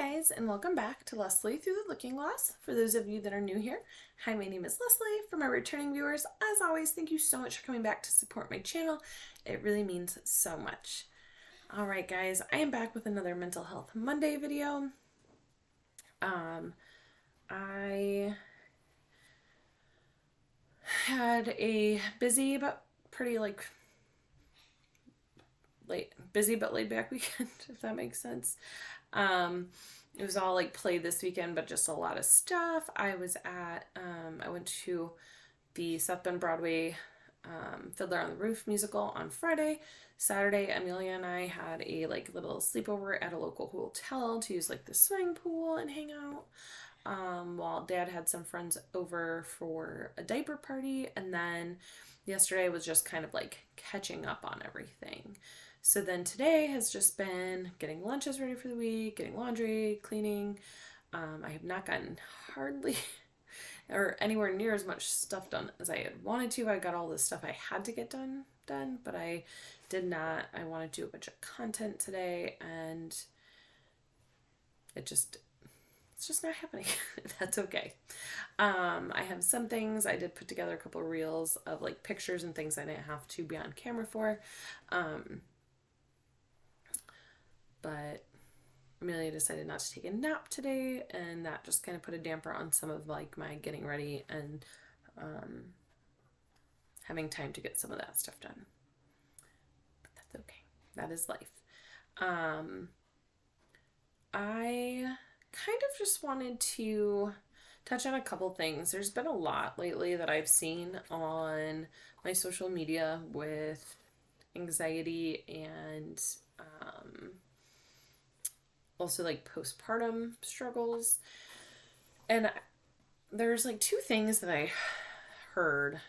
Guys, and welcome back to Leslie Through the Looking Glass. For those of you that are new here, hi, my name is Leslie. For my returning viewers, as always, thank you so much for coming back to support my channel. It really means so much. All right, guys, I am back with another Mental Health Monday video. I had a busy but pretty busy but laid back weekend, if that makes sense. It was all play this weekend, but just a lot of stuff. I went to the South Bend Broadway Fiddler on the Roof musical on Friday. Saturday, Amelia and I had a little sleepover at a local hotel to use the swimming pool and hang out. While Dad had some friends over for a diaper party, and then yesterday was just kind of catching up on everything. So then today has just been getting lunches ready for the week, getting laundry, cleaning. I have not gotten hardly or anywhere near as much stuff done as I had wanted to. I got all the stuff I had to get done, but I did not. I wanted to do a bunch of content today, and it's just not happening. That's okay. I have some things. I did put together a couple of reels of pictures and things I didn't have to be on camera for. But Amelia decided not to take a nap today, and that just kind of put a damper on some of my getting ready and having time to get some of that stuff done. But that's okay. That is life. I kind of just wanted to touch on a couple things. There's been a lot lately that I've seen on my social media with anxiety and also postpartum struggles. And there's two things that I heard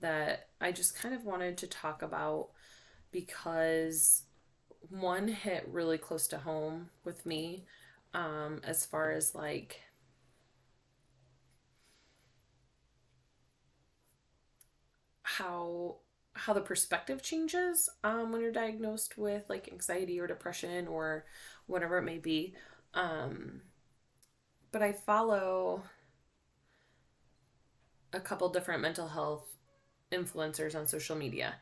that I just kind of wanted to talk about, because one hit really close to home with me, as far as how the perspective changes when you're diagnosed with anxiety or depression or whatever it may be. But I follow a couple different mental health influencers on social media,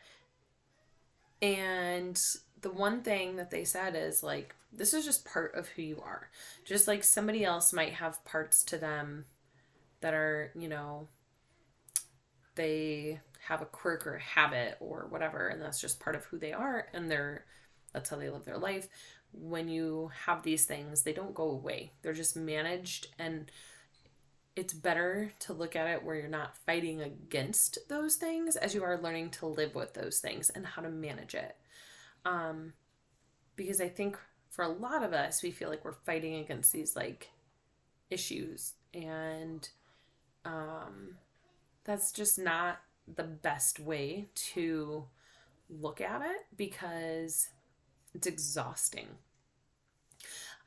and the one thing that they said is this is just part of who you are. Just somebody else might have parts to them that are, they have a quirk or a habit or whatever, and that's just part of who they are, and that's how they live their life. When you have these things, they don't go away. They're just managed, and it's better to look at it where you're not fighting against those things as you are learning to live with those things and how to manage it. Because I think for a lot of us, we feel we're fighting against these issues, and that's just not the best way to look at it, because it's exhausting.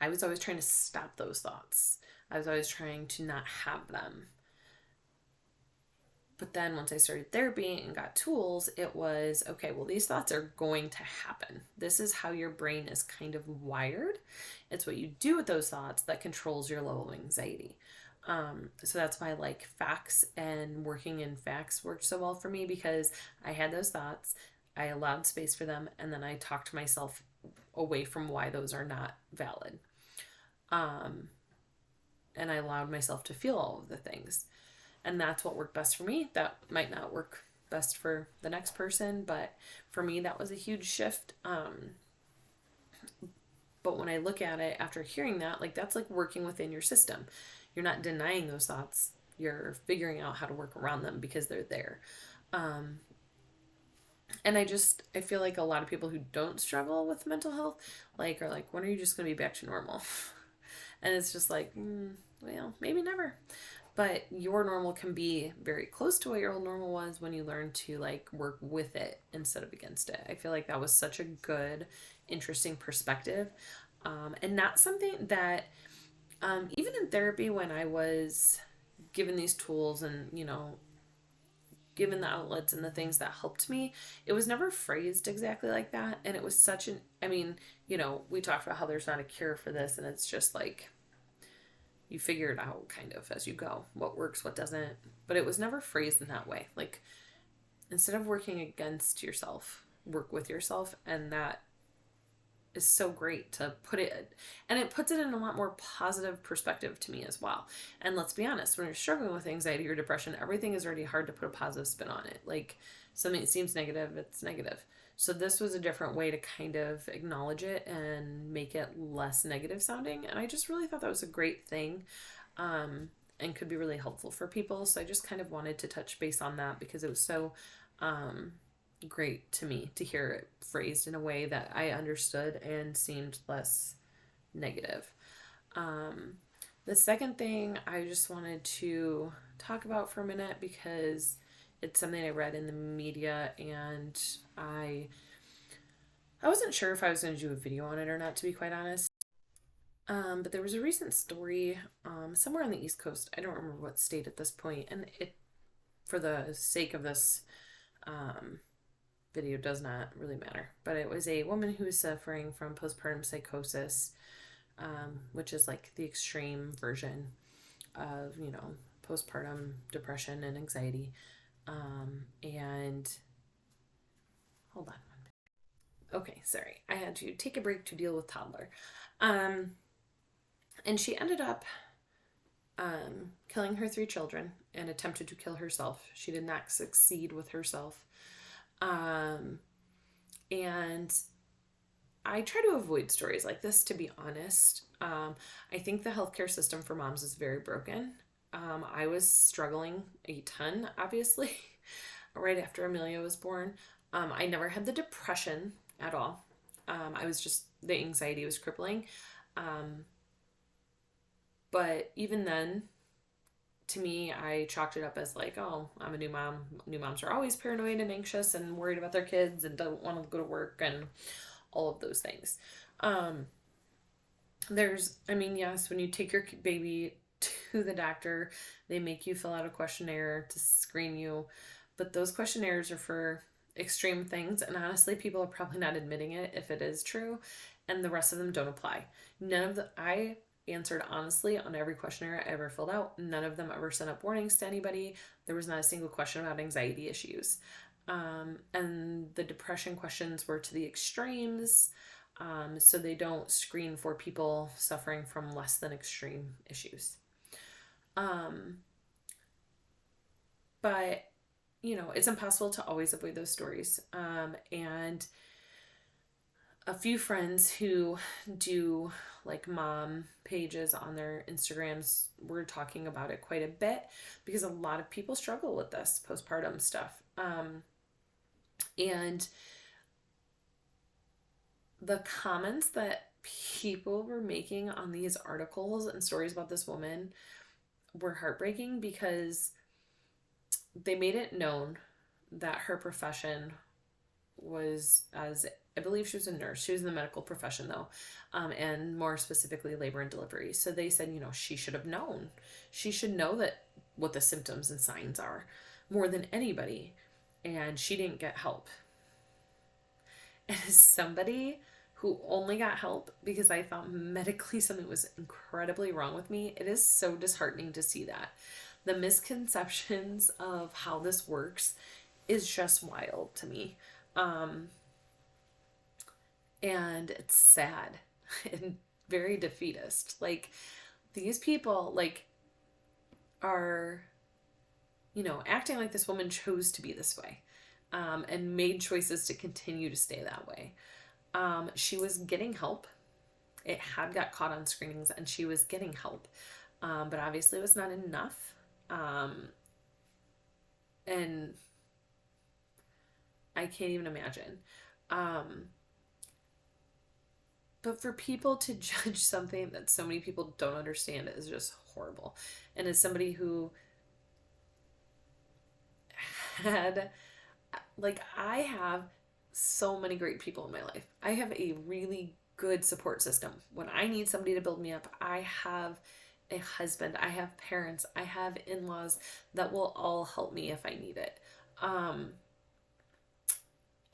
I was always trying to stop those thoughts. I was always trying to not have them. But then once I started therapy and got tools, it was, okay, well, these thoughts are going to happen. This is how your brain is kind of wired. It's what you do with those thoughts that controls your level of anxiety. So that's why facts and working in facts worked so well for me, because I had those thoughts, I allowed space for them, and then I talked myself away from why those are not valid. And I allowed myself to feel all of the things. And that's what worked best for me. That might not work best for the next person, but for me, that was a huge shift. But when I look at it after hearing that, that's working within your system. You're not denying those thoughts. You're figuring out how to work around them because they're there. And I feel a lot of people who don't struggle with mental health, are when are you just going to be back to normal? And it's just well, maybe never. But your normal can be very close to what your old normal was when you learn to work with it instead of against it. I feel that was such a good, interesting perspective. And not something that, even in therapy, when I was given these tools and, given the outlets and the things that helped me, it was never phrased exactly like that. And it was such an, I mean, we talked about how there's not a cure for this, and it's just like you figure it out kind of as you go, what works, what doesn't. But it was never phrased in that way. Like, instead of working against yourself, work with yourself. And that is so great to put it, and it puts it in a lot more positive perspective to me as well. And let's be honest, when you're struggling with anxiety or depression, everything is already hard to put a positive spin on it. Like, something that seems negative, it's negative. So this was a different way to kind of acknowledge it and make it less negative sounding. And I just really thought that was a great thing, and could be really helpful for people. So I just kind of wanted to touch base on that because it was so great to me to hear it phrased in a way that I understood and seemed less negative. The second thing I just wanted to talk about for a minute, because it's something I read in the media, and I wasn't sure if I was going to do a video on it or not, to be quite honest. But there was a recent story somewhere on the East Coast. I don't remember what state at this point, and it, for the sake of this video, does not really matter. But it was a woman who was suffering from postpartum psychosis, which is like the extreme version of, postpartum depression and anxiety. And hold on. Okay, sorry. I had to take a break to deal with toddler. And she ended up killing her 3 children and attempted to kill herself. She did not succeed with herself. And I try to avoid stories like this, to be honest. I think the healthcare system for moms is very broken. I was struggling a ton, obviously, right after Amelia was born. I never had the depression at all. I was just, the anxiety was crippling. But even then, to me, I chalked it up as like, oh, I'm a new mom. New moms are always paranoid and anxious and worried about their kids and don't want to go to work and all of those things. Yes, when you take your baby to the doctor, they make you fill out a questionnaire to screen you. But those questionnaires are for extreme things. And honestly, people are probably not admitting it if it is true. And the rest of them don't apply. I answered honestly on every questionnaire I ever filled out. None of them ever sent up warnings to anybody. There was not a single question about anxiety issues. And the depression questions were to the extremes. So they don't screen for people suffering from less than extreme issues. But, it's impossible to always avoid those stories. And a few friends who do like mom pages on their Instagrams were talking about it quite a bit, because a lot of people struggle with this postpartum stuff. And the comments that people were making on these articles and stories about this woman were heartbreaking, because they made it known that her profession was, as I believe she was a nurse. She was in the medical profession though, and more specifically labor and delivery. So they said, she should have known. She should know that what the symptoms and signs are more than anybody, and she didn't get help. And as somebody who only got help because I thought medically something was incredibly wrong with me, it is so disheartening to see that. The misconceptions of how this works is just wild to me. And it's sad and very defeatist. Like, these people are, acting like this woman chose to be this way, and made choices to continue to stay that way. She was getting help. It had got caught on screenings and she was getting help. But obviously it was not enough. And I can't even imagine. But for people to judge something that so many people don't understand is just horrible. And as somebody who had, I have so many great people in my life. I have a really good support system. When I need somebody to build me up, I have a husband, I have parents, I have in-laws that will all help me if I need it. Um,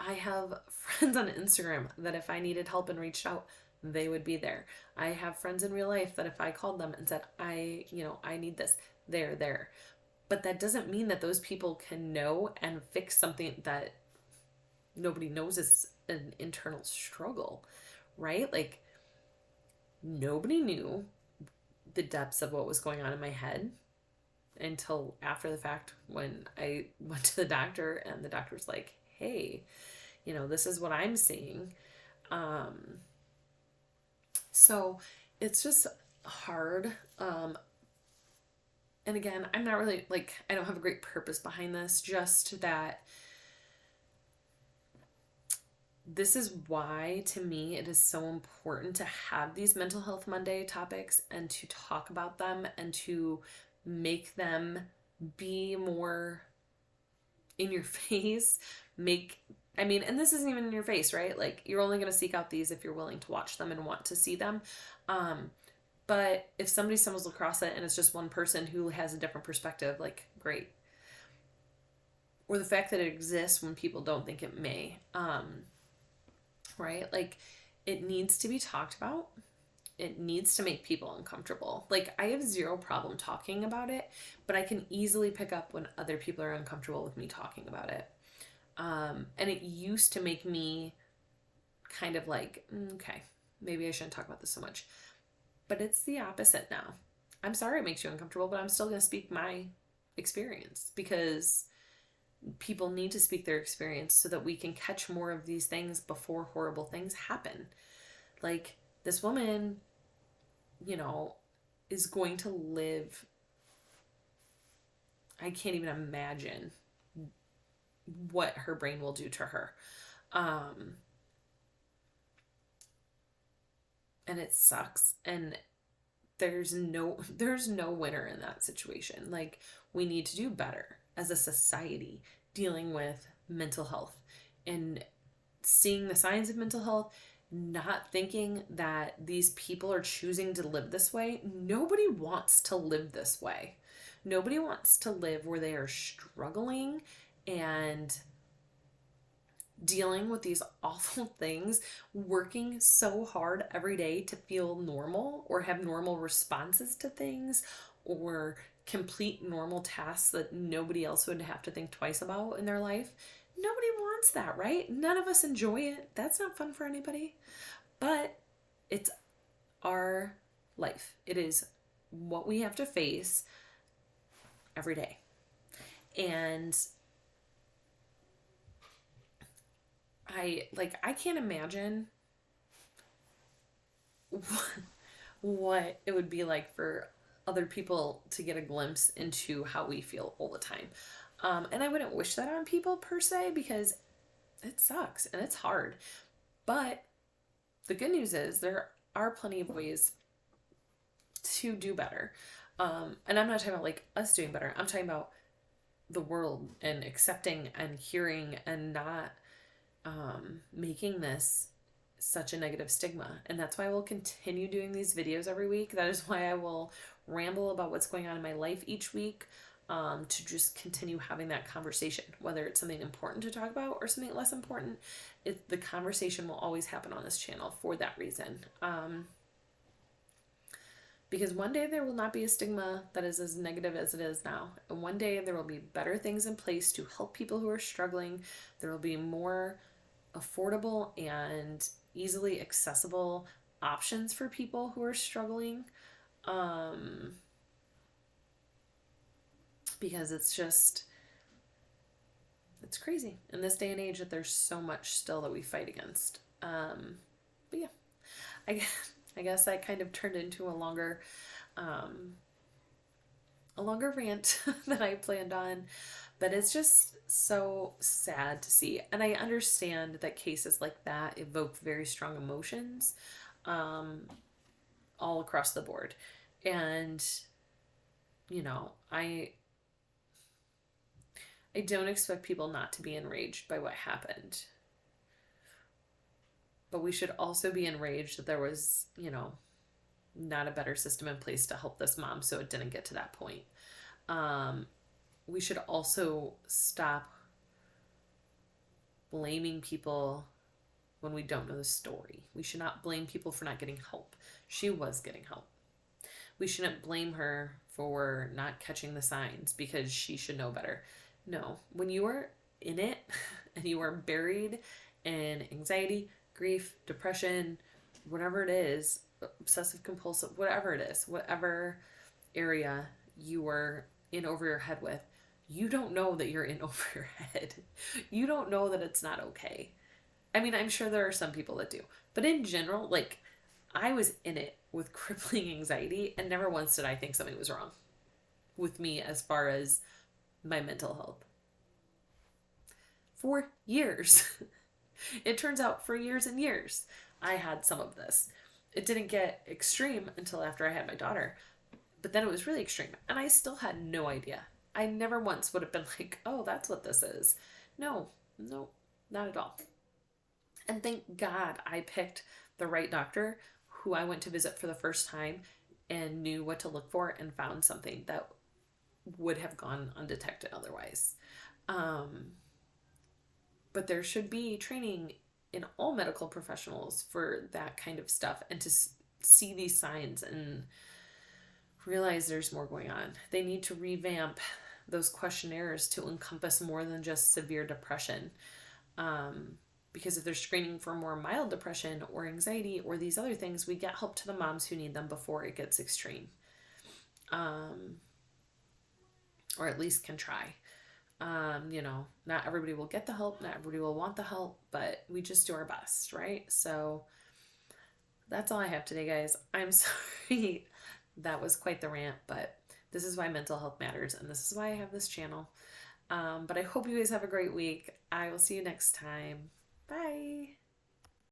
I have friends on Instagram that if I needed help and reached out, they would be there. I have friends in real life that if I called them and said, I need this, they're there. But that doesn't mean that those people can know and fix something that nobody knows is an internal struggle, right? Like, nobody knew the depths of what was going on in my head until after the fact when I went to the doctor and the doctor was like, hey, this is what I'm seeing. So it's just hard. And again, I'm not really like, I don't have a great purpose behind this, just that this is why, to me, it is so important to have these Mental Health Monday topics and to talk about them and to make them be more in your face. And this isn't even in your face, right? Like, you're only going to seek out these if you're willing to watch them and want to see them. But if somebody stumbles across it and it's just one person who has a different perspective, like, great. Or the fact that it exists when people don't think it may. Right? Like, it needs to be talked about. It needs to make people uncomfortable. Like, I have zero problem talking about it, but I can easily pick up when other people are uncomfortable with me talking about it. And it used to make me kind of like, okay, maybe I shouldn't talk about this so much. But it's the opposite now. I'm sorry it makes you uncomfortable, but I'm still going to speak my experience because people need to speak their experience so that we can catch more of these things before horrible things happen. Like, this woman, is going to live, I can't even imagine what her brain will do to her. And it sucks. And there's no winner in that situation. Like, we need to do better as a society dealing with mental health and seeing the signs of mental health, not thinking that these people are choosing to live this way. Nobody wants to live this way. Nobody wants to live where they are struggling and dealing with these awful things, working so hard every day to feel normal or have normal responses to things or complete normal tasks that nobody else would have to think twice about in their life. Nobody wants that, right? None of us enjoy it. That's not fun for anybody. But it's our life. It is what we have to face every day. And I can't imagine what it would be like for other people to get a glimpse into how we feel all the time. And I wouldn't wish that on people per se because it sucks and it's hard. But the good news is there are plenty of ways to do better. And I'm not talking about like us doing better. I'm talking about the world and accepting and hearing and not making this such a negative stigma. And that's why I will continue doing these videos every week. That is why I will ramble about what's going on in my life each week, to just continue having that conversation, whether it's something important to talk about or something less important. The conversation will always happen on this channel for that reason. Because one day there will not be a stigma that is as negative as it is now. And one day there will be better things in place to help people who are struggling. There will be more affordable and easily accessible options for people who are struggling. Because it's crazy in this day and age that there's so much still that we fight against. But yeah, I guess that kind of turned into a longer rant than I planned on. But it's just so sad to see. And I understand that cases like that evoke very strong emotions all across the board. And, I don't expect people not to be enraged by what happened. But we should also be enraged that there was, not a better system in place to help this mom so it didn't get to that point. We should also stop blaming people when we don't know the story. We should not blame people for not getting help. She was getting help. We shouldn't blame her for not catching the signs because she should know better. No, when you are in it and you are buried in anxiety, grief, depression, whatever it is, obsessive compulsive, whatever it is, whatever area you are in over your head with, you don't know that you're in over your head. You don't know that it's not okay. I mean, I'm sure there are some people that do, but in general, like, I was in it with crippling anxiety, and never once did I think something was wrong with me as far as my mental health. For years. It turns out for years and years, I had some of this. It didn't get extreme until after I had my daughter, but then it was really extreme, and I still had no idea. I never once would have been like, oh, that's what this is. No, no, not at all. And thank God I picked the right doctor who I went to visit for the first time and knew what to look for and found something that would have gone undetected otherwise. But there should be training in all medical professionals for that kind of stuff, and to see these signs and realize there's more going on. They need to revamp those questionnaires to encompass more than just severe depression. Because if they're screening for more mild depression or anxiety or these other things, we get help to the moms who need them before it gets extreme. Or at least can try. Not everybody will get the help, not everybody will want the help, but we just do our best, right? So that's all I have today, guys. I'm sorry. That was quite the rant, but this is why mental health matters, and this is why I have this channel. But I hope you guys have a great week. I will see you next time. Bye.